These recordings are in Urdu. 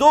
2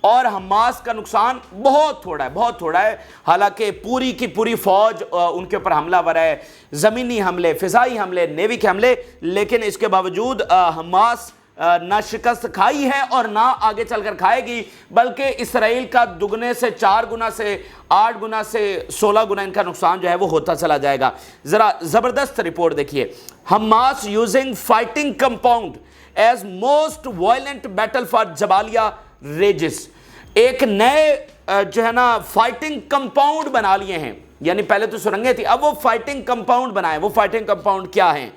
اور حماس کا نقصان بہت تھوڑا ہے حالانکہ پوری کی پوری فوج ان کے اوپر حملہ ور ہے، زمینی حملے، فضائی حملے، نیوی کے حملے، لیکن اس کے باوجود حماس نہ شکست کھائی ہے اور نہ آگے چل کر کھائے گی، بلکہ اسرائیل کا دگنے سے 4 گنا سے 8 گنا سے 16 گنا ان کا نقصان جو ہے وہ ہوتا چلا جائے گا۔ ذرا زبردست رپورٹ دیکھیے، Hamas using fighting compound as most violent battle for Jabalia rages, ایک نئے جو ہے نا فائٹنگ کمپاؤنڈ بنا لیے ہیں، یعنی پہلے تو سرنگیں تھی، اب وہ فائٹنگ کمپاؤنڈ بنائیں۔ وہ فائٹنگ کمپاؤنڈ کیا ہیں؟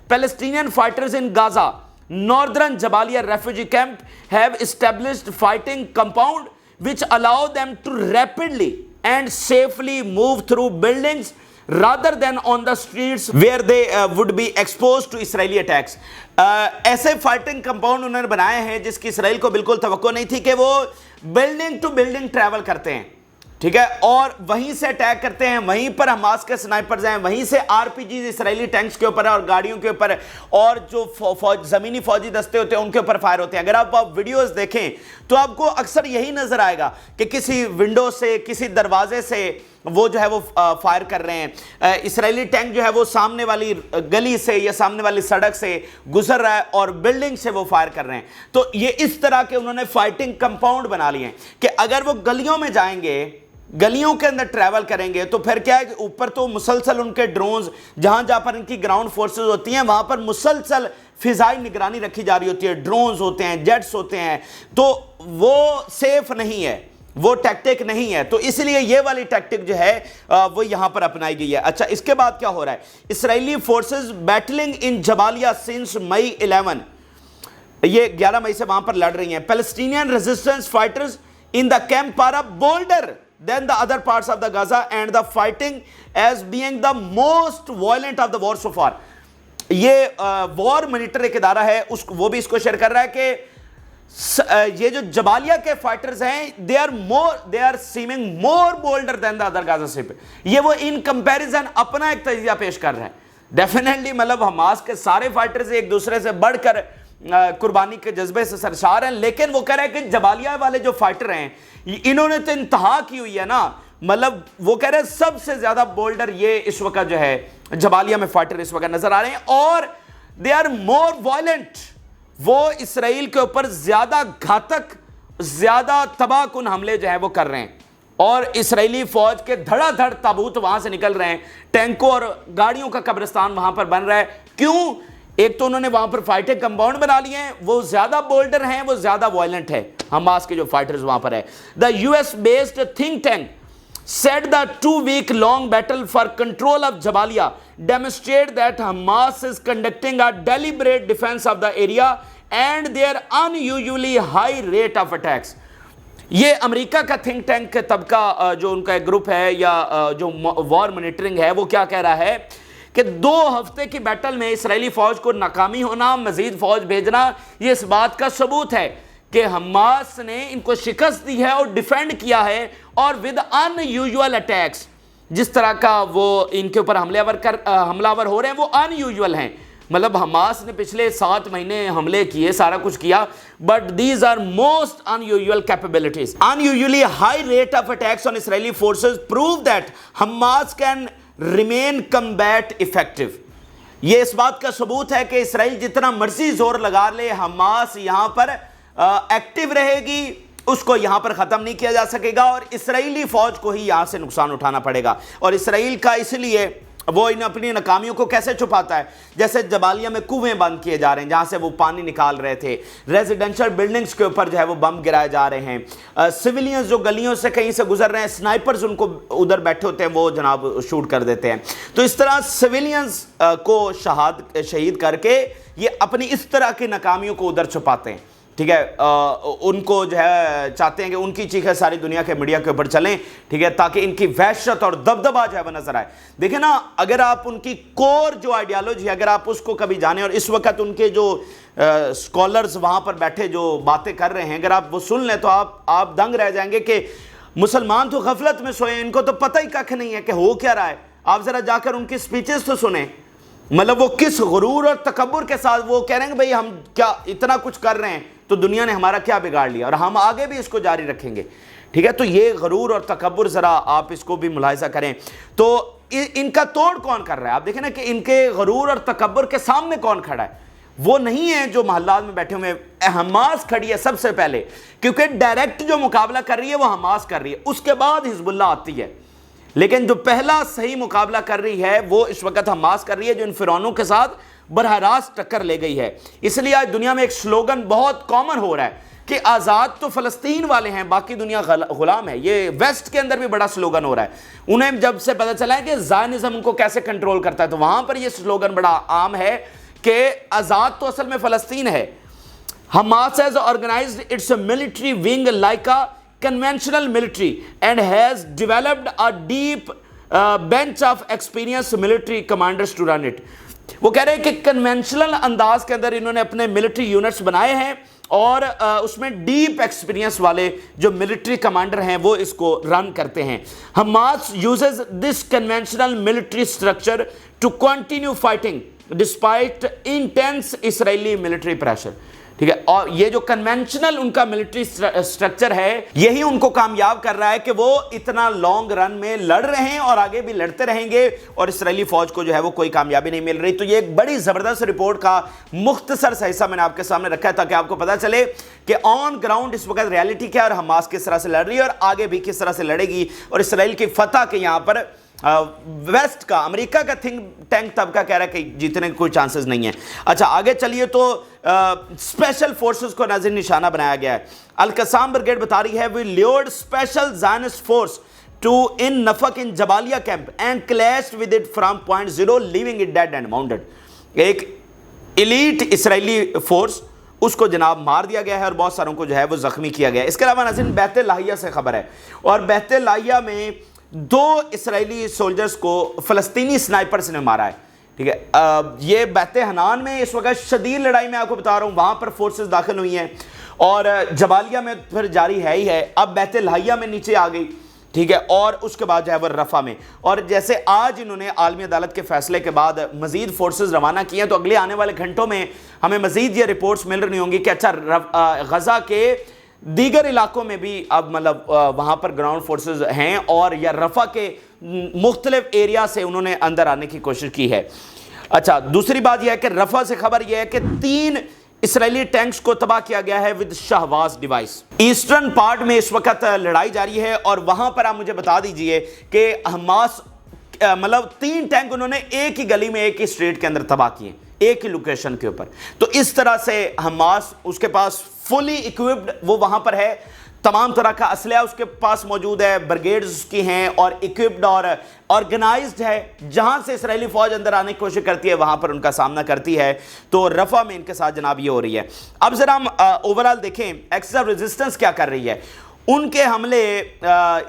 Palestinian fighters in گازا Northern Jabalia refugee camp have established fighting compound which allow them to rapidly and safely move through buildings rather than on the streets where they would be exposed to Israeli attacks. ایسے فائٹنگ کمپاؤنڈ انہوں نے بنائے ہیں جس کی اسرائیل کو بالکل توقع نہیں تھی کہ وہ بلڈنگ ٹو بلڈنگ ٹریول کرتے ہیں، ٹھیک ہے، اور وہیں سے اٹیک کرتے ہیں، وہیں پر حماس کے سنائپرز ہیں، وہیں سے RPG اسرائیلی ٹینکس کے اوپر اور گاڑیوں کے اوپر اور جو زمینی فوجی دستے ہوتے ہیں ان کے اوپر فائر ہوتے ہیں۔ اگر آپ ویڈیوز دیکھیں تو آپ کو اکثر یہی نظر آئے گا کہ کسی ونڈو سے، کسی دروازے سے وہ جو ہے وہ فائر کر رہے ہیں، اسرائیلی ٹینک جو ہے وہ سامنے والی گلی سے یا سامنے والی سڑک سے گزر رہا ہے اور بلڈنگ سے وہ فائر کر رہے ہیں۔ تو یہ اس طرح کے انہوں نے فائٹنگ کمپاؤنڈ بنا لیے ہیں کہ اگر وہ گلیوں میں جائیں گے، گلیوں کے اندر ٹریول کریں گے تو پھر کیا ہے کہ اوپر تو مسلسل ان کے ڈرونز، جہاں پر ان کی گراؤنڈ فورسز ہوتی ہیں وہاں پر مسلسل فضائی نگرانی رکھی جا رہی ہوتی ہے، ڈرونز ہوتے ہیں، جیٹس ہوتے ہیں، تو وہ سیف نہیں ہے، وہ ٹیکٹک نہیں ہے، تو اس لیے یہ والی ٹیکٹک جو ہے وہ یہاں پر اپنائی گئی ہے۔ اچھا، اس کے بعد کیا ہو رہا ہے؟ اسرائیلی فورسز بیٹلنگ ان جبالیہ سنس مئی 11، یہ 11 مئی سے وہاں پر لڑ رہی ہیں۔ Palestinian resistance fighters in the camp are bolder than the other parts of the Gaza and the fighting as being the most violent of the war so far۔ یہ وار مانیٹر ایک ادارہ ہے، وہ بھی اس کو شیئر کر رہا ہے کہ یہ جو جبالیہ کے فائٹرز ہیں they are seeming more bolder than the other Gaza Strip، یہ وہ ان کمپیریزن اپنا ایک تجزیہ پیش کر رہا ہے۔ ڈیفینیٹلی مطلب حماس کے سارے فائٹرز ایک دوسرے سے بڑھ کر قربانی کے جذبے سے سرشار ہیں، لیکن وہ کہہ رہے ہیں کہ جبالیہ والے جو فائٹر ہیں انہوں نے تو انتہا کی ہوئی ہے نا، مطلب وہ کہہ رہے ہیں سب سے زیادہ بولڈر یہ اس وقت جو ہے جبالیہ میں فائٹر اس وقت نظر آ رہے ہیں، اور they are more violent، وہ اسرائیل کے اوپر زیادہ گھاتک، زیادہ تباہ کن حملے جو ہیں وہ کر رہے ہیں، اور اسرائیلی فوج کے دھڑا دھڑ تابوت وہاں سے نکل رہے ہیں، ٹینکوں اور گاڑیوں کا قبرستان وہاں پر بن رہا ہے۔ کیوں؟ ایک تو انہوں نے وہاں پر فائٹنگ کمپاؤنڈ بنا لیے ہیں، وہ زیادہ بولڈر ہیں، وہ زیادہ وائلنٹ ہے حماس کے جو فائٹرز وہاں پر ہے۔ The US based think tank said the 2-week long battle for control of Jabalia demonstrated that Hamas is conducting a deliberate defense of the area and their unusually high rate of attacks۔ یہ امریکہ کا تھنک ٹینک کے طبقہ جو ان کا ایک گروپ ہے یا جو وار مانیٹرنگ ہے، وہ کیا کہہ رہا ہے کہ 2 ہفتے کی بیٹل میں اسرائیلی فوج کو ناکامی ہونا، مزید فوج بھیجنا، یہ اس بات کا ثبوت ہے کہ حماس نے ان کو شکست دی ہے اور ڈیفینڈ کیا ہے، اور ود ان یوزول اٹیکس، جس طرح کا وہ ان کے اوپر حملہ ور ہو رہے ہیں وہ ان یوزول ہیں۔ مطلب حماس نے پچھلے 7 مہینے حملے کیے، سارا کچھ کیا، but these are most unusual capabilities. Unusually high rate of attacks on Israeli forces prove that Hamas can remain combat effective. یہ اس بات کا ثبوت ہے کہ اسرائیل جتنا مرضی زور لگا لے، حماس یہاں پر ایکٹیو رہے گی، اس کو یہاں پر ختم نہیں کیا جا سکے گا، اور اسرائیلی فوج کو ہی یہاں سے نقصان اٹھانا پڑے گا۔ اور اسرائیل کا اس لیے وہ ان اپنی ناکامیوں کو کیسے چھپاتا ہے؟ جیسے جبالیہ میں کنویں بند کیے جا رہے ہیں جہاں سے وہ پانی نکال رہے تھے، ریزیڈنشل بلڈنگز کے اوپر جو ہے وہ بم گرائے جا رہے ہیں، سویلینز جو گلیوں سے کہیں سے گزر رہے ہیں، سنائپرز ان کو ادھر بیٹھے ہوتے ہیں، وہ جناب شوٹ کر دیتے ہیں۔ تو اس طرح سویلینز کو شہید کر کے یہ اپنی اس طرح کی ناکامیوں کو ادھر چھپاتے ہیں، ٹھیک ہے، ان کو جو ہے چاہتے ہیں کہ ان کی چیخیں ساری دنیا کے میڈیا کے اوپر چلیں، ٹھیک ہے، تاکہ ان کی وحشت اور دبدبہ جو ہے وہ نظر آئے۔ دیکھیں نا، اگر آپ ان کی کور جو آئیڈیالوجی ہے اگر آپ اس کو کبھی جانیں، اور اس وقت ان کے جو اسکالرز وہاں پر بیٹھے جو باتیں کر رہے ہیں، اگر آپ وہ سن لیں تو آپ دنگ رہ جائیں گے کہ مسلمان تو غفلت میں سوئے، ان کو تو پتہ ہی ککھ نہیں ہے کہ ہو کیا رہا ہے۔ آپ ذرا جا کر ان کی سپیچز تو سنیں، مطلب وہ کس غرور اور تکبر کے ساتھ وہ کہہ رہے ہیں کہ بھئی ہم کیا اتنا کچھ کر رہے ہیں، تو دنیا نے ہمارا کیا بگاڑ لیا، اور ہم آگے بھی اس کو جاری رکھیں گے، ٹھیک ہے۔ تو یہ غرور اور تکبر ذرا آپ اس کو بھی ملاحظہ کریں۔ تو ان کا توڑ کون کر رہا ہے؟ آپ دیکھیں نا کہ ان کے غرور اور تکبر کے سامنے کون کھڑا ہے؟ وہ نہیں ہے جو محلات میں بیٹھے ہوئے، حماس کھڑی ہے سب سے پہلے، کیونکہ ڈائریکٹ جو مقابلہ کر رہی ہے وہ حماس کر رہی ہے، اس کے بعد حزب اللہ آتی ہے، لیکن جو پہلا صحیح مقابلہ کر رہی ہے وہ اس وقت حماس کر رہی ہے، جو ان فرعونوں کے ساتھ براہ راست ٹکر لے گئی ہے۔ اس لیے آج دنیا میں ایک سلوگن بہت کامن ہو رہا ہے کہ آزاد تو فلسطین والے ہیں، باقی دنیا غلام ہے۔ یہ ویسٹ کے اندر بھی بڑا سلوگن ہو رہا ہے، انہیں جب سے پتہ چلا ہے کہ زائنزم ان کو کیسے کنٹرول کرتا ہے، تو وہاں پر یہ سلوگن بڑا عام ہے کہ آزاد تو اصل میں فلسطین ہے۔ Hamas has organized its military wing like a conventional military and has developed a deep bench of experienced military commanders to run it۔ وہ کہہ رہے ہیں کہ کنونشنل انداز کے اندر انہوں نے اپنے ملٹری یونٹس بنائے ہیں، اور اس میں ڈیپ ایکسپیرینس والے جو ملٹری کمانڈر ہیں وہ اس کو رن کرتے ہیں۔ Hamas uses this conventional military structure to continue fighting despite intense Israeli military pressure۔ ٹھیک ہے، اور یہ جو کنونشنل ان کا ملٹری سٹرکچر ہے یہی ان کو کامیاب کر رہا ہے کہ وہ اتنا لانگ رن میں لڑ رہے ہیں اور آگے بھی لڑتے رہیں گے، اور اسرائیلی فوج کو جو ہے وہ کوئی کامیابی نہیں مل رہی۔ تو یہ ایک بڑی زبردست رپورٹ کا مختصر سا حصہ میں نے آپ کے سامنے رکھا ہے تاکہ آپ کو پتہ چلے کہ آن گراؤنڈ اس وقت ریالٹی کیا ہے، اور حماس کس طرح سے لڑ رہی ہے اور آگے بھی کس طرح سے لڑے گی، اور اسرائیل کی فتح کے یہاں پر ویسٹ کا، امریکہ کا تھنک ٹینک طبقہ کہہ رہا ہے کہ جیتنے کے کوئی چانسز نہیں ہیں۔ اچھا آگے چلیے، تو اسپیشل فورسز کو ناظرین نشانہ بنایا گیا ہے۔ القسام بریگیڈ بتا رہی ہے، we lured special Zionist force to in نفق in Jabalia camp and clashed with it from point zero leaving it dead and wounded. ایک ایلیٹ اسرائیلی فورس اس کو جناب مار دیا گیا ہے اور بہت ساروں کو جو ہے وہ زخمی کیا گیا ہے۔ اس کے علاوہ ناظرین بیت لاہیہ سے خبر ہے، اور بیت لاہیہ میں 2 اسرائیلی سولجرز کو فلسطینی سنائپرز نے مارا ہے، ٹھیک ہے۔ یہ بیت حنان میں اس وقت شدید لڑائی میں آپ کو بتا رہا ہوں، وہاں پر فورسز داخل ہوئی ہیں، اور جبالیہ میں پھر جاری ہے ہی ہے، اب بیت لاہیہ میں نیچے آ گئی، ٹھیک ہے، اور اس کے بعد جو ہے وہ رفح میں، اور جیسے آج انہوں نے عالمی عدالت کے فیصلے کے بعد مزید فورسز روانہ کی ہیں، تو اگلے آنے والے گھنٹوں میں ہمیں مزید یہ رپورٹس مل رہی ہوں گی کہ اچھا غزہ کے دیگر علاقوں میں بھی اب مطلب وہاں پر گراؤنڈ فورسز ہیں، اور یا رفح کے مختلف ایریا سے انہوں نے اندر آنے کی کوشش کی ہے۔ اچھا دوسری بات یہ ہے کہ رفح سے خبر یہ ہے کہ 3 اسرائیلی ٹینکس کو تباہ کیا گیا ہے ود شہواز ڈیوائس۔ ایسٹرن پارٹ میں اس وقت لڑائی جاری ہے، اور وہاں پر آپ مجھے بتا دیجئے کہ حماس مطلب 3 ٹینک انہوں نے ایک ہی گلی میں ایک ہی اسٹریٹ کے اندر تباہ کیے، ایک ہی لوکیشن کے اوپر۔ تو اس طرح سے حماس اس کے پاس فلی اکوپڈ وہ وہاں پر ہے، تمام طرح کا اسلحہ اس کے پاس موجود ہے، بریگیڈز اس کی ہیں اور اکوپڈ اور آرگنائزڈ ہے، جہاں سے اسرائیلی فوج اندر آنے کی کوشش کرتی ہے وہاں پر ان کا سامنا کرتی ہے۔ تو رفح میں ان کے ساتھ جناب یہ ہو رہی ہے۔ اب ذرا ہم اوورال دیکھیں ایکسس آف ریزسٹنس کیا کر رہی ہے۔ ان کے حملے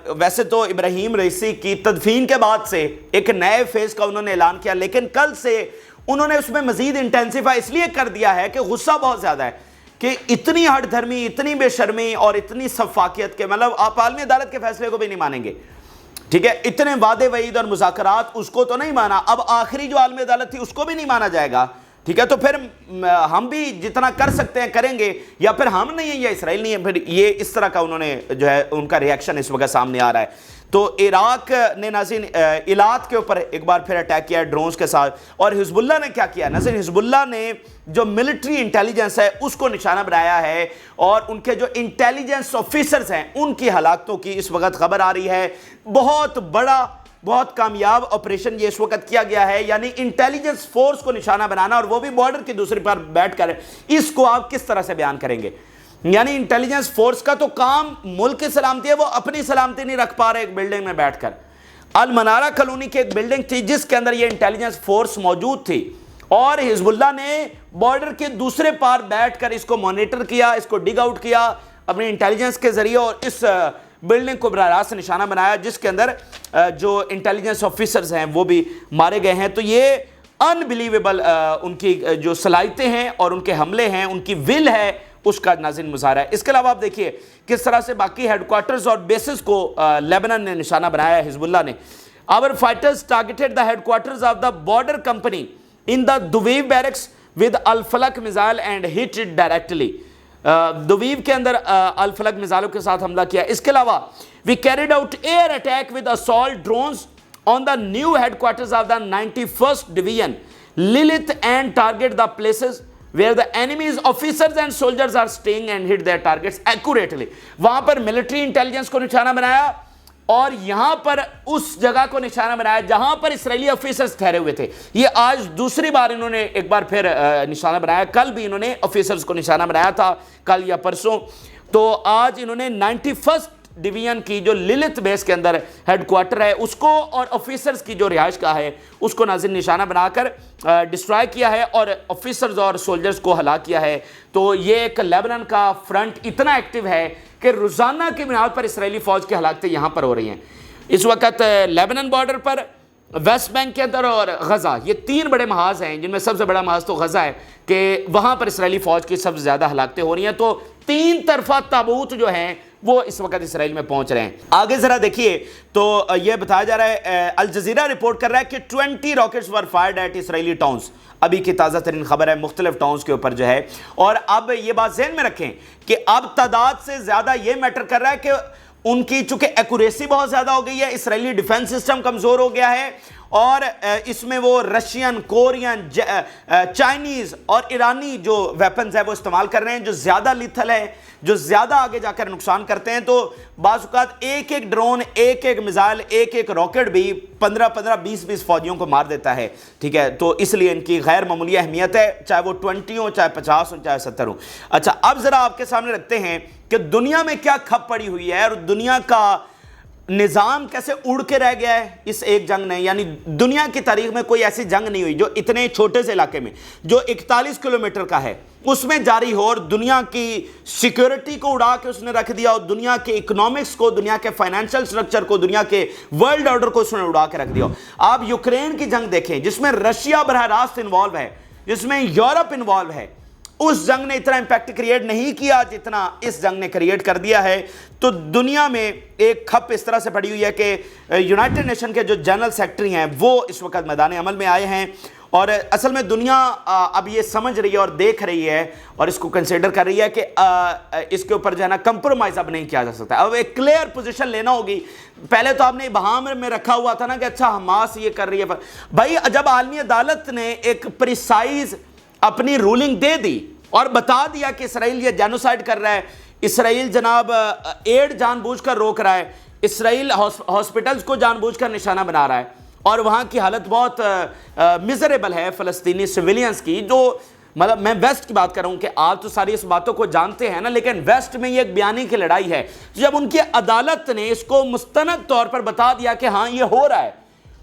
ویسے تو ابراہیم رئیسی کی تدفین کے بعد سے ایک نئے فیز کا انہوں نے اعلان کیا، لیکن کل سے انہوں نے اس میں مزید انٹینسیفائی اس لیے کر دیا ہے کہ غصہ بہت زیادہ ہے کہ اتنی ہٹ دھرمی، اتنی بے شرمی اور اتنی سفاکیت کے مطلب آپ عالمی عدالت کے فیصلے کو بھی نہیں مانیں گے، ٹھیک ہے، اتنے وعدے وعید اور مذاکرات اس کو تو نہیں مانا، اب آخری جو عالمی عدالت تھی اس کو بھی نہیں مانا جائے گا، ٹھیک ہے، تو پھر ہم بھی جتنا کر سکتے ہیں کریں گے، یا پھر ہم نہیں ہیں یا اسرائیل نہیں ہے، پھر یہ اس طرح کا انہوں نے جو ہے ان کا ریاکشن اس وقت سامنے آ رہا ہے۔ تو عراق نے ناظرین ایلات کے اوپر ایک بار پھر اٹیک کیا ہے ڈرونز کے ساتھ، اور حزب اللہ نے کیا کیا ناظرین، حزب اللہ نے جو ملٹری انٹیلیجنس ہے اس کو نشانہ بنایا ہے، اور ان کے جو انٹیلیجنس آفیسرز ہیں ان کی ہلاکتوں کی اس وقت خبر آ رہی ہے۔ بہت بڑا بہت کامیاب آپریشن یہ اس وقت کیا گیا ہے، یعنی انٹیلیجنس فورس کو نشانہ بنانا، اور وہ بھی بارڈر کی دوسری پر بیٹھ کر، اس کو آپ کس طرح سے بیان کریں گے؟ یعنی انٹیلیجنس فورس کا تو کام ملک کی سلامتی ہے، وہ اپنی سلامتی نہیں رکھ پا رہے ایک بلڈنگ میں بیٹھ کر۔ المنارہ کالونی کی ایک بلڈنگ تھی جس کے اندر یہ انٹیلیجنس فورس موجود تھی، اور حزب اللہ نے بارڈر کے دوسرے پار بیٹھ کر اس کو مانیٹر کیا، اس کو ڈگ آؤٹ کیا اپنی انٹیلیجنس کے ذریعے، اور اس بلڈنگ کو براہ راست نشانہ بنایا جس کے اندر جو انٹیلیجنس آفیسرز ہیں وہ بھی مارے گئے ہیں۔ تو یہ انبلیویبل ان کی جو صلاحیتیں ہیں اور ان کے حملے ہیں، ان کی ول ہے، اس کا ناظرین مظاہرہ ہے۔ اس کے علاوہ آپ دیکھیے کس طرح سے باقی ہیڈ کوارٹرز اور بیسز کو لیبنان نے نشانہ بنایا ہے، حزب اللہ نے۔ Our fighters targeted the headquarters of the border company in the Duviv barracks with Al-Falaq missile and hit it directly. دویو کے اندر الفلک میزائلوں کے ساتھ حملہ کیا. اس کے علاوہ we carried out air attack with assault drones on the new headquarters of the 91st division للت and target the places where the enemy's officers and soldiers are staying and hit their targets accurately. وہاں پر ملٹری انٹیلیجنس کو نشانہ بنایا اور یہاں پر اس جگہ کو نشانہ بنایا جہاں پر اسرائیلی آفیسرز ٹھہرے ہوئے تھے. یہ آج دوسری بار انہوں نے ایک بار پھر نشانہ بنایا. کل بھی انہوں نے آفیسرز کو نشانہ بنایا تھا, کل یا پرسوں. تو آج انہوں نے 91st ڈویژن کی جو للت بیس کے اندر ہیڈ کوارٹر ہے اس کو اور آفیسرز کی جو رہائش گاہ ہے اس کو ناظرین نشانہ بنا کر ڈسٹرائے کیا ہے اور آفیسرز اور سولجرز کو ہلاک کیا ہے. تو یہ ایک لیبنان کا فرنٹ اتنا ایکٹیو ہے کہ روزانہ کی بنیاد پر اسرائیلی فوج کی ہلاکتیں یہاں پر ہو رہی ہیں. اس وقت لیبنان بارڈر پر, ویسٹ بینک کے اندر اور غزہ, یہ تین بڑے محاذ ہیں جن میں سب سے بڑا محاذ تو غزہ ہے کہ وہاں پر اسرائیلی فوج کی سب سے زیادہ ہلاکتیں ہو رہی ہیں. تو تین طرفہ تابوت جو ہیں وہ اس وقت اسرائیل میں پہنچ رہے ہیں. آگے ذرا دیکھیے تو یہ بتایا جا رہا ہے, الجزیرہ رپورٹ کر رہا ہے کہ 20 rockets were fired at Israeli towns. ابھی کی تازہ ترین خبر ہے, مختلف ٹاؤنز کے اوپر جو ہے. اور اب یہ بات ذہن میں رکھیں کہ اب تعداد سے زیادہ یہ میٹر کر رہا ہے کہ ان کی چونکہ ایکوریسی بہت زیادہ ہو گئی ہے, اسرائیلی ڈیفنس سسٹم کمزور ہو گیا ہے, اور اس میں وہ رشین, کورین, چائنیز اور ایرانی جو ویپنز ہے وہ استعمال کر رہے ہیں جو زیادہ لیتھل ہے, جو زیادہ آگے جا کر نقصان کرتے ہیں. تو بعض اوقات ایک ایک ڈرون, ایک ایک میزائل, ایک ایک راکٹ بھی 15-15, 20-20 فوجیوں کو مار دیتا ہے. ٹھیک ہے, تو اس لیے ان کی غیر معمولی اہمیت ہے, چاہے وہ 20 ہوں, چاہے 50 ہوں, چاہے 70 ہوں. اچھا, اب ذرا آپ کے سامنے رکھتے ہیں کہ دنیا میں کیا کھپ پڑی ہوئی ہے اور دنیا کا نظام کیسے اڑ کے رہ گیا ہے اس ایک جنگ نے. یعنی دنیا کی تاریخ میں کوئی ایسی جنگ نہیں ہوئی جو اتنے چھوٹے سے علاقے میں, جو 41 کلومیٹر کا ہے, اس میں جاری ہو اور دنیا کی سیکیورٹی کو اڑا کے اس نے رکھ دیا, اور دنیا کے اکنامکس کو, دنیا کے فائنینشل سٹرکچر کو, دنیا کے ورلڈ آرڈر کو اس نے اڑا کے رکھ دیا. آپ یوکرین کی جنگ دیکھیں جس میں رشیا براہ راست انوالو ہے, جس میں یورپ انوالو ہے, اس جنگ نے اتنا امپیکٹ کریٹ نہیں کیا جتنا اس جنگ نے کریٹ کر دیا ہے. تو دنیا میں ایک کھپ اس طرح سے پڑی ہوئی ہے کہ یونائٹڈ نیشن کے جو جنرل سیکرٹری ہیں وہ اس وقت میدان عمل میں آئے ہیں, اور اصل میں دنیا اب یہ سمجھ رہی ہے اور دیکھ رہی ہے اور اس کو کنسیڈر کر رہی ہے کہ اس کے اوپر جو ہے نا کمپرومائز اب نہیں کیا جا سکتا. اب ایک کلیئر پوزیشن لینا ہوگی. پہلے تو آپ نے ابہام میں رکھا ہوا تھا نا کہ اچھا حماس یہ کر رہی ہے. بھائی جب عالمی عدالت نے ایک پریسائز اپنی رولنگ دے دی اور بتا دیا کہ اسرائیل یہ جینوسائیڈ کر رہا ہے, اسرائیل جناب ایڈ جان بوجھ کر روک رہا ہے, اسرائیل ہاسپٹلز کو جان بوجھ کر نشانہ بنا رہا ہے, اور وہاں کی حالت بہت میزریبل ہے فلسطینی سویلینز کی, جو مطلب میں ویسٹ کی بات کر رہا ہوں کہ آپ تو ساری اس باتوں کو جانتے ہیں نا, لیکن ویسٹ میں یہ ایک بیانی کی لڑائی ہے. جب ان کی عدالت نے اس کو مستند طور پر بتا دیا کہ ہاں یہ ہو رہا ہے,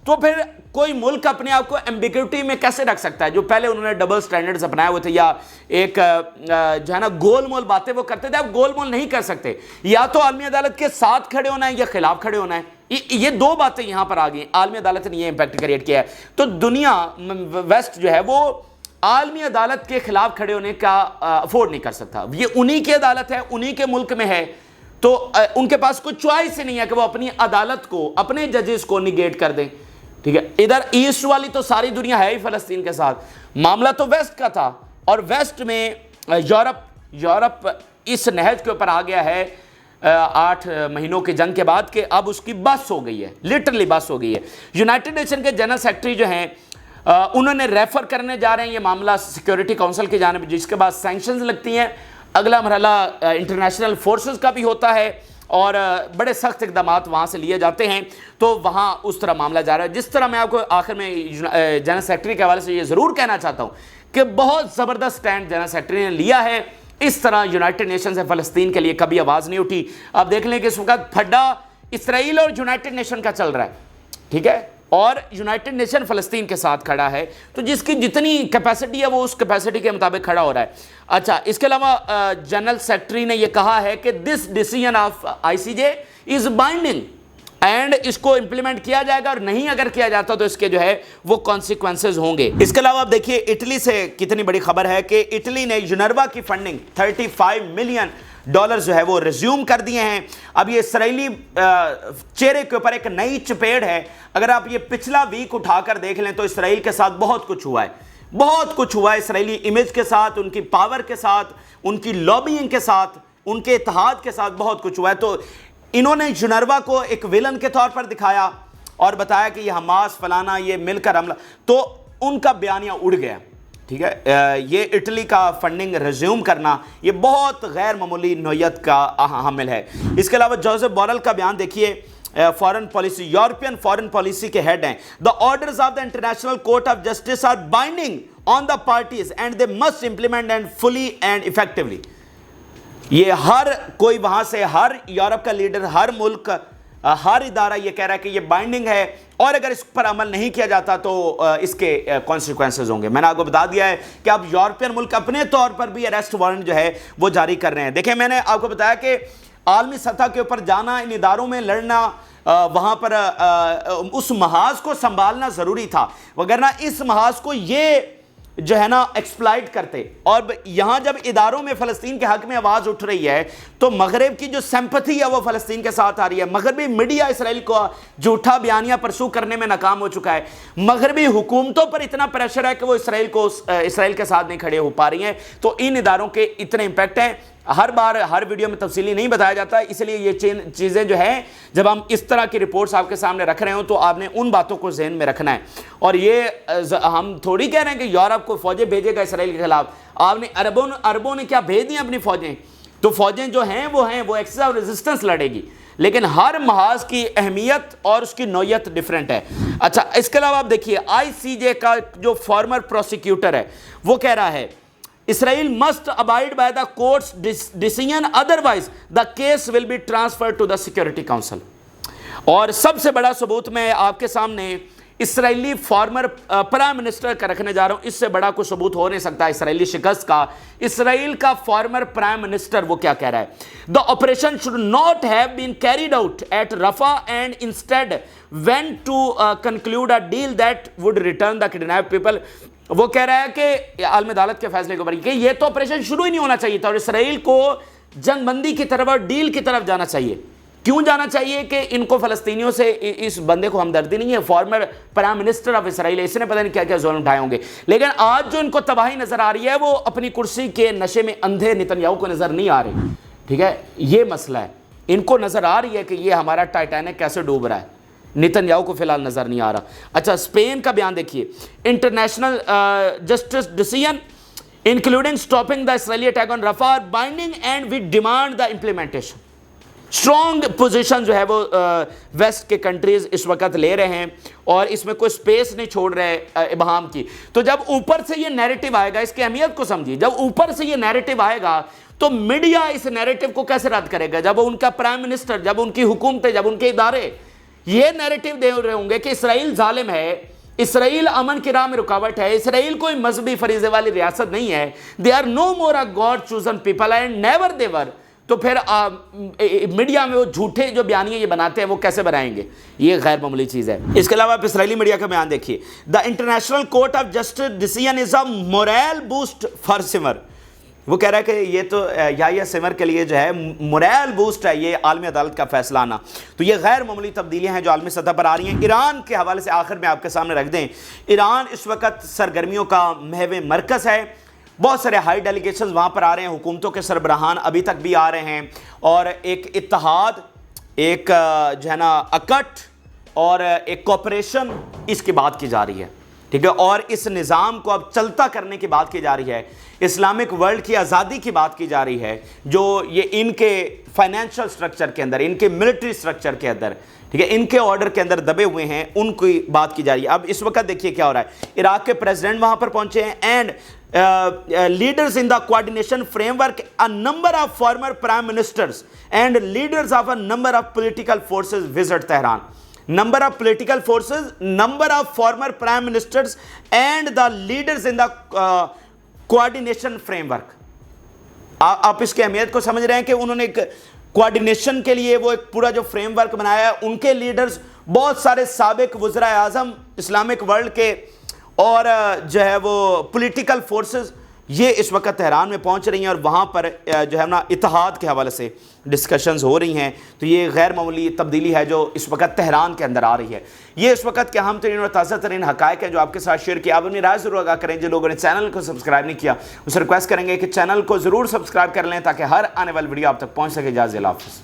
تو پھر کوئی ملک اپنے آپ کو ایمبیگوٹی میں کیسے رکھ سکتا ہے؟ جو پہلے انہوں نے ڈبل سٹینڈرڈز اپنائے ہوئے تھے یا ایک جو ہے نا گول مول باتیں وہ کرتے تھے, اب گول مول نہیں کر سکتے. یا تو عالمی عدالت کے ساتھ کھڑے ہونا ہے یا خلاف کھڑے ہونا ہے. یہ دو باتیں یہاں پر آ گئی. عالمی عدالت نے یہ امپیکٹ کریٹ کیا ہے. تو دنیا ویسٹ جو ہے وہ عالمی عدالت کے خلاف کھڑے ہونے کا افورڈ نہیں کر سکتا. یہ انہی کی عدالت ہے, انہی کے ملک میں ہے, تو ان کے پاس کوئی چوائس ہی نہیں ہے کہ وہ اپنی عدالت کو, اپنے ججز کو نگیٹ کر دیں. ٹھیک ہے, ادھر ایسٹ والی تو ساری دنیا ہے ہی فلسطین کے ساتھ, معاملہ تو ویسٹ کا تھا, اور ویسٹ میں یورپ اس نہج کے اوپر آ گیا ہے 8 مہینوں کی جنگ کے بعد کہ اب اس کی بس ہو گئی ہے, لٹرلی بس ہو گئی ہے. یونائٹڈ نیشن کے جنرل سیکرٹری جو ہیں انہوں نے ریفر کرنے جا رہے ہیں یہ معاملہ سیکیورٹی کونسل کی جانب, جس کے بعد سینکشنز لگتی ہیں. اگلا مرحلہ انٹرنیشنل فورسز کا بھی ہوتا ہے اور بڑے سخت اقدامات وہاں سے لیے جاتے ہیں. تو وہاں اس طرح معاملہ جا رہا ہے. جس طرح میں آپ کو آخر میں جنرل سیکرٹری کے حوالے سے یہ ضرور کہنا چاہتا ہوں کہ بہت زبردست سٹینڈ جنرل سیکرٹری نے لیا ہے. اس طرح یونائٹڈ نیشن سے فلسطین کے لیے کبھی آواز نہیں اٹھی. آپ دیکھ لیں کہ اس وقت پھڈا اسرائیل اور یونائٹڈ نیشن کا چل رہا ہے, ٹھیک ہے, اور یونائٹڈ نیشن فلسطین کے ساتھ کھڑا ہے. تو جس کی جتنی کیپیسٹی ہے وہ اس کیپیسٹی کے مطابق کھڑا ہو رہا ہے. اچھا, اس کے علاوہ جنرل سیکرٹری نے یہ کہا ہے کہ this decision of ICJ is binding and اس کو امپلیمنٹ کیا جائے گا, اور نہیں اگر کیا جاتا تو اس کے جو ہے وہ کانسیکوینسز ہوں گے. اس کے علاوہ آپ دیکھیے اٹلی سے کتنی بڑی خبر ہے کہ اٹلی نے یونروا کی فنڈنگ $35 ملین جو ہے وہ ریزیوم کر دیے ہیں. اب یہ اسرائیلی چہرے کے اوپر ایک نئی چپیڑ ہے. اگر آپ یہ پچھلا ویک اٹھا کر دیکھ لیں تو اسرائیل کے ساتھ بہت کچھ ہوا ہے, بہت کچھ ہوا اسرائیلی امیج کے ساتھ، ان کی پاور کے ساتھ، ان کی لابینگ کے ساتھ، ان کے اتحاد کے ساتھ بہت کچھ ہوا ہے۔ تو انہوں نے یونروا کو ایک ویلن کے طور پر دکھایا اور بتایا کہ یہ حماس فلانا یہ مل کر حملہ، تو ان کا بیانیہ اڑ گیا، ٹھیک ہے۔ یہ اٹلی کا فنڈنگ ریزیوم کرنا یہ بہت غیر معمولی نوعیت کا حامل ہے۔ اس کے علاوہ جوزف بورل کا بیان دیکھیے، foreign policy, European foreign policy کے ہیڈ ہیں۔ The orders of the International Court of Justice are binding on the parties and they must implement and fully and effectively۔ یہ ہر کوئی وہاں سے، ہر یورپ کا لیڈر، ہر ملک، ہر ادارہ یہ کہہ رہا ہے کہ یہ بائنڈنگ ہے، اور اگر اس پر عمل نہیں کیا جاتا تو اس کے کانسیکوینسز ہوں گے۔ میں نے آپ کو بتا دیا ہے کہ اب یورپین ملک اپنے طور پر بھی اریسٹ وارنٹ جو ہے وہ جاری کر رہے ہیں۔ دیکھیں، میں نے آپ کو بتایا کہ عالمی سطح کے اوپر جانا، ان اداروں میں لڑنا، وہاں پر اس محاذ کو سنبھالنا ضروری تھا، وگرنہ اس محاذ کو یہ جو ہے نا ایکسپلائٹ کرتے۔ اور یہاں جب اداروں میں فلسطین کے حق میں آواز اٹھ رہی ہے تو مغرب کی جو سمپتھی ہے وہ فلسطین کے ساتھ آ رہی ہے۔ مغربی میڈیا اسرائیل کو جھوٹا بیانیہ پرسو کرنے میں ناکام ہو چکا ہے۔ مغربی حکومتوں پر اتنا پریشر ہے کہ وہ اسرائیل کے ساتھ نہیں کھڑے ہو پا رہی ہیں۔ تو ان اداروں کے اتنے امپیکٹ ہیں، ہر بار ہر ویڈیو میں تفصیلی نہیں بتایا جاتا، اس لیے یہ چیزیں جو ہیں جب ہم اس طرح کی رپورٹس آپ کے سامنے رکھ رہے ہوں تو آپ نے ان باتوں کو ذہن میں رکھنا ہے۔ اور یہ ہم تھوڑی کہہ رہے ہیں کہ یورپ کو فوجیں بھیجے گا اسرائیل کے خلاف۔ آپ نے عربوں نے کیا بھیج دیں اپنی فوجیں؟ تو فوجیں جو ہیں وہ ایکسس آف ریزسٹنس لڑے گی، لیکن ہر محاذ کی اہمیت اور اس کی نوعیت ڈیفرنٹ ہے۔ اچھا، اس کے علاوہ آپ دیکھیے ICJ کا جو فارمر پروسیکیوٹر ہے وہ کہہ رہا ہے Israel must abide by the court's decision, otherwise the case will be transferred to the Security Council۔ اور سب سے بڑا ثبوت میں آپ کے سامنے اسرائیلی فارمر پرائم منسٹر کا رکھنے جا رہا ہوں۔ اس سے بڑا کوئی ثبوت ہو نہیں سکتا اسرائیلی شکست کا۔ اسرائیل کا فارمر پرائم منسٹر وہ کیا کہہ رہا ہے؟ The operation should not have been carried out at Rafah and instead went to conclude a deal that would return the kidnapped people۔ وہ کہہ رہا ہے کہ عالمی عدالت کے فیصلے کے اوپر کہ یہ تو آپریشن شروع ہی نہیں ہونا چاہیے تھا، اور اسرائیل کو جنگ بندی کی طرف اور ڈیل کی طرف جانا چاہیے۔ کیوں جانا چاہیے؟ کہ ان کو فلسطینیوں سے اس بندے کو ہمدردی نہیں ہے، former prime minister of Israel ہے، اس نے پتہ نہیں کیا کیا ظلم اٹھائے ہوں گے۔ لیکن آج جو ان کو تباہی نظر آ رہی ہے وہ اپنی کرسی کے نشے میں اندھے نتنیاہو کو نظر نہیں آ رہی، ٹھیک ہے؟ یہ مسئلہ ہے، ان کو نظر آ رہی ہے کہ یہ ہمارا ٹائٹینک کیسے ڈوب رہا ہے، نتنیاہو کو فی الحال نظر نہیں آ رہا۔ اچھا، اسپین کا بیان دیکھیے، international justice decision including stopping the Israeli attack on Rafah binding and we demand the implementation. Strong position جو ہے وہ ویسٹ کے کنٹریز اس وقت لے رہے ہیں اور اس میں کوئی سپیس نہیں چھوڑ رہے ابہام کی۔ تو جب اوپر سے یہ نیریٹو آئے گا، اس کی اہمیت کو سمجھیے، جب اوپر سے یہ نیریٹو آئے گا تو میڈیا اس نیریٹو کو کیسے رد کرے گا؟ جب ان کا پرائم منسٹر، جب ان کی حکومتیں، جب ان کے ادارے یہ نیریٹو دے رہے ہوں گے کہ اسرائیل ظالم ہے، اسرائیل امن کی راہ میں رکاوٹ ہے، اسرائیل کوئی مذہبی فریضے والی ریاست نہیں ہے، they are no more a God chosen people and never they were، تو پھر میڈیا میں وہ جھوٹے جو بیانیے یہ بناتے ہیں وہ کیسے بنائیں گے؟ یہ غیر معمولی چیز ہے۔ اس کے علاوہ آپ اسرائیلی میڈیا کا بیان دیکھیے، the international court of justice decision is a moral boost for سمر۔ وہ کہہ رہا ہے کہ یہ تو یحییٰ سمر کے لیے جو ہے مورل بوسٹ ہے یہ عالمی عدالت کا فیصلہ آنا۔ تو یہ غیر معمولی تبدیلیاں ہیں جو عالمی سطح پر آ رہی ہیں۔ ایران کے حوالے سے آخر میں آپ کے سامنے رکھ دیں، ایران اس وقت سرگرمیوں کا محو مرکز ہے، بہت سارے ہائی ڈیلیگیشنز وہاں پر آ رہے ہیں، حکومتوں کے سربراہان ابھی تک بھی آ رہے ہیں، اور ایک اتحاد، ایک جو ہے نا اکٹ اور ایک کوپریشن اس کی بات کی جا رہی ہے، ٹھیک ہے؟ اور اس نظام کو اب چلتا کرنے کی بات کی جا رہی ہے، اسلامک ورلڈ کی آزادی کی بات کی جا رہی ہے، جو یہ ان کے فائنینشل سٹرکچر کے اندر، ان کے ملٹری سٹرکچر کے اندر، ٹھیک ہے، ان کے آرڈر کے اندر دبے ہوئے ہیں، ان کی بات کی جا رہی ہے۔ اب اس وقت دیکھیے کیا ہو رہا ہے، عراق کے پریزیڈنٹ وہاں پر پہنچے ہیں، and leaders in the coordination framework, a number of former prime ministers and leaders of a number of political forces visit Tehran. Number of political forces, number of former prime ministers and the leaders in the coordination framework. آپ اس کی اہمیت کو سمجھ رہے ہیں کہ انہوں نے ایک کوارڈینیشن کے لیے وہ ایک پورا جو فریم ورک بنایا ہے، ان کے لیڈرز بہت سارے سابق وزراء اعظم اسلامک ورلڈ کے اور جو ہے وہ پولیٹیکل فورسز یہ اس وقت تہران میں پہنچ رہی ہیں اور وہاں پر جو ہے نا اتحاد کے حوالے سے ڈسکشنز ہو رہی ہیں. تو یہ غیر معمولی تبدیلی ہے جو اس وقت تہران کے اندر آ رہی ہے. یہ اس وقت کے اہم ترین اور تازہ ترین حقائق ہیں جو آپ کے ساتھ شیئر کیا. آپ اپنی رائے ضرور آگاہ کریں. جو لوگوں نے چینل کو سبسکرائب نہیں کیا اسے ریکویسٹ کریں گے کہ چینل کو ضرور سبسکرائب کر لیں تاکہ ہر آنے والی ویڈیو آپ تک پہنچ سکے. اجازت اللہ حافظ.